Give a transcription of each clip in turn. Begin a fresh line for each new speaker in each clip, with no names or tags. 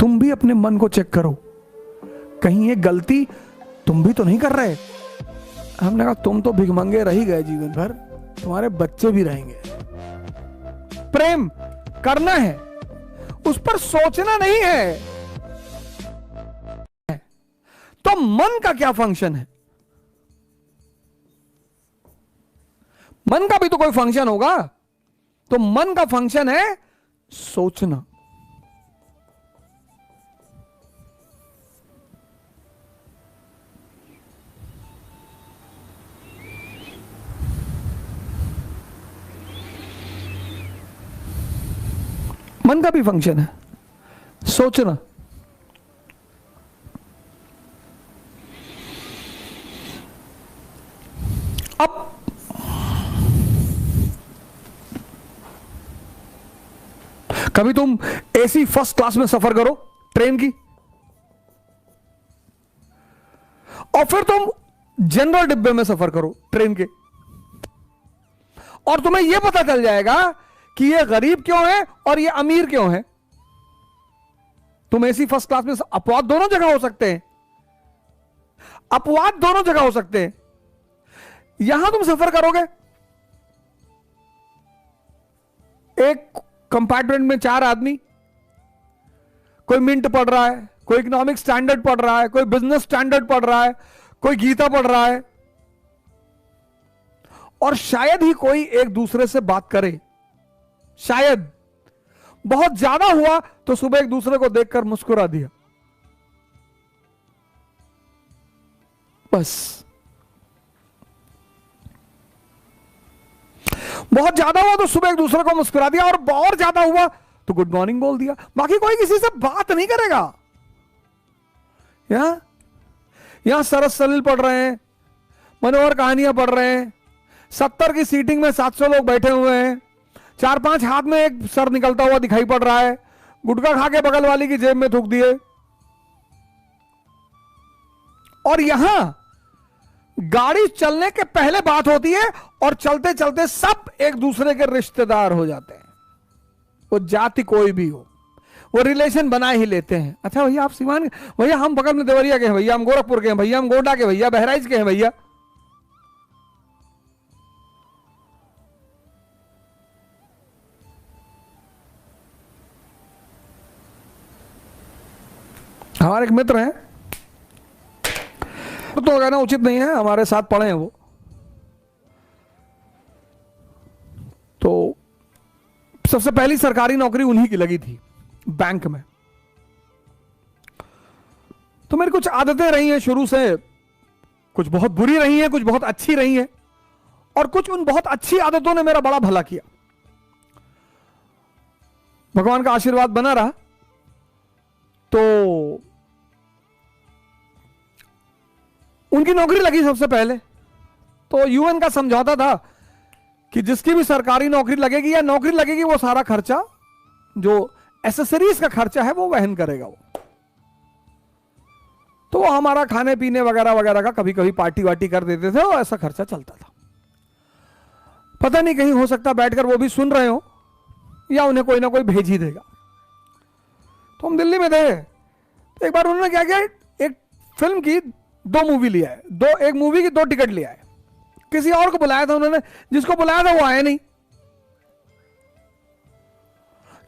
तुम भी अपने मन को चेक करो, कहीं ये गलती तुम भी तो नहीं कर रहे। हमने कहा तुम तो भिखमंगे रह ही गए जीवन भर, तुम्हारे बच्चे भी रहेंगे। प्रेम करना है, उस पर सोचना नहीं है। तो मन का क्या फंक्शन है? मन का भी तो कोई फंक्शन होगा। तो मन का फंक्शन है सोचना। मन का भी फंक्शन है सोचना। अब कभी तुम एसी फर्स्ट क्लास में सफर करो ट्रेन की, और फिर तुम जनरल डिब्बे में सफर करो ट्रेन के, और तुम्हें यह पता चल जाएगा कि ये गरीब क्यों है और ये अमीर क्यों है। तुम एसी फर्स्ट क्लास में अपवाद दोनों जगह हो सकते हैं, अपवाद दोनों जगह हो सकते हैं। यहां तुम सफर करोगे, एक कंपार्टमेंट में 4 आदमी, कोई मिंट पढ़ रहा है, कोई इकोनॉमिक स्टैंडर्ड पढ़ रहा है, कोई बिजनेस स्टैंडर्ड पढ़ रहा है, कोई गीता पढ़ रहा है, और शायद ही कोई एक दूसरे से बात करे। शायद बहुत ज्यादा हुआ तो सुबह एक दूसरे को देखकर मुस्कुरा दिया, बस। बहुत ज्यादा हुआ तो सुबह एक दूसरे को मुस्कुरा दिया, और बहुत ज्यादा हुआ तो गुड मॉर्निंग बोल दिया। बाकी कोई किसी से बात नहीं करेगा। यहां सरस सलील पढ़ रहे हैं, मनोहर कहानियां पढ़ रहे हैं, 70 की सीटिंग में 700 लोग बैठे हुए हैं, 4-5 हाथ में एक सर निकलता हुआ दिखाई पड़ रहा है, गुटखा खा के बगल वाली की जेब में थूक दिए। और यहां गाड़ी चलने के पहले बात होती है, और चलते चलते सब एक दूसरे के रिश्तेदार हो जाते हैं। वो जाति कोई भी हो, वो रिलेशन बना ही लेते हैं। अच्छा भैया आप सीवान, भैया हम बगल में देवरिया के हैं, भैया हम गोरखपुर के हैं, भैया हम गोंडा के, भैया बहराइच के हैं, भैया। हमारे एक मित्र हैं, तो कहना उचित नहीं है, हमारे साथ पढ़े हैं वो, तो सबसे पहली सरकारी नौकरी उन्हीं की लगी थी बैंक में। तो मेरी कुछ आदतें रही हैं शुरू से, कुछ बहुत बुरी रही हैं, कुछ बहुत अच्छी रही हैं, और कुछ उन बहुत अच्छी आदतों ने मेरा बड़ा भला किया। भगवान का आशीर्वाद बना रहा। तो उनकी नौकरी लगी सबसे पहले, तो यूएन का समझौता था कि जिसकी भी सरकारी नौकरी लगेगी या नौकरी लगेगी, वो सारा खर्चा, जो एसेसरीज का खर्चा है, वो वहन करेगा वो। तो वो हमारा खाने पीने वगैरह वगैरह का कभी कभी पार्टी वार्टी कर देते थे, और ऐसा खर्चा चलता था। पता नहीं कहीं हो सकता बैठकर वो भी सुन रहे हो, या उन्हें कोई ना कोई भेज ही देगा। तो हम दिल्ली में थे, तो एक बार उन्होंने क्या किया, एक फिल्म की 2 मूवी लिया है, एक मूवी की 2 टिकट लिया है। किसी और को बुलाया था उन्होंने, जिसको बुलाया था वो आया नहीं,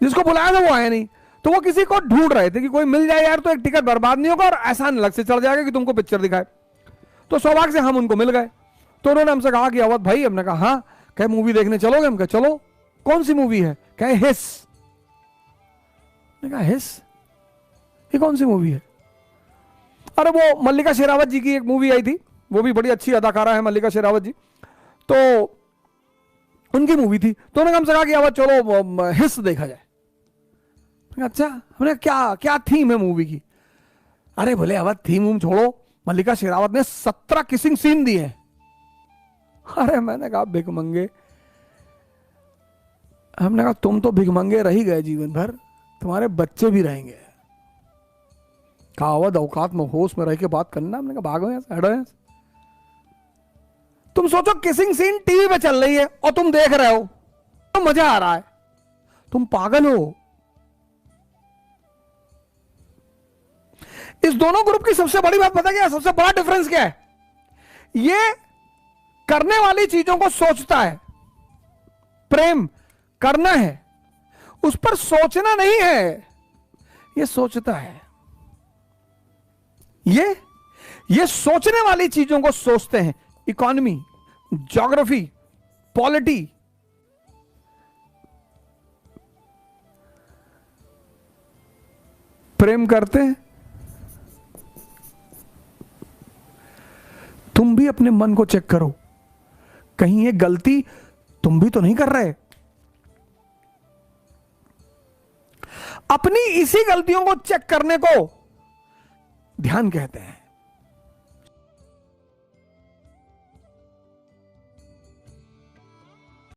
जिसको बुलाया था वो आया नहीं। तो वो किसी को ढूंढ रहे थे कि कोई मिल जाए यार, तो एक टिकट बर्बाद नहीं होगा और आसान लग से चढ़ जाएगा कि तुमको पिक्चर दिखाए। तो सौभाग्य से हम उनको मिल गए। तो उन्होंने हमसे कहा कि अवध भाई, हमने कहा हाँ, कहे मूवी देखने चलोगे? हम कहे चलो। कौन सी मूवी है? कहे हिस। मैंने कहा हिस, ये कौन सी मूवी है? अरे वो मल्लिका शेरावत जी की एक मूवी आई थी, वो भी बड़ी अच्छी अदाकारा है मल्लिका शेरावत जी, तो उनकी मूवी थी। तो उन्होंने हमसे कहा कि अवध चलो हिस देखा जाए। अच्छा, हमने क्या क्या थीम है मूवी की? अरे बोले अवध थीम छोड़ो, मल्लिका शेरावत ने 17 किसिंग सीन दिए। अरे मैंने कहा भिखमंगे, हमने कहा तुम तो भिखमंगे रह ही गए जीवन भर, तुम्हारे बच्चे भी रहेंगे। कहावत औकात में होश में रह के बात करना। हमने कहा भागो यहाँ से, हटो यहाँ से। तुम सोचो किसिंग सीन टीवी पे चल रही है और तुम देख रहे हो, तो मजा आ रहा है, तुम पागल हो। इस दोनों ग्रुप की सबसे बड़ी बात पता क्या है, सबसे बड़ा डिफरेंस क्या है? ये करने वाली चीजों को सोचता है, प्रेम करना है, उस पर सोचना नहीं है, ये सोचता है। ये सोचने वाली चीजों को सोचते हैं, इकोनॉमी, ज्योग्राफी, पॉलिटी। प्रेम करते हैं। तुम भी अपने मन को चेक करो, कहीं ये गलती तुम भी तो नहीं कर रहे। अपनी इसी गलतियों को चेक करने को ध्यान कहते हैं।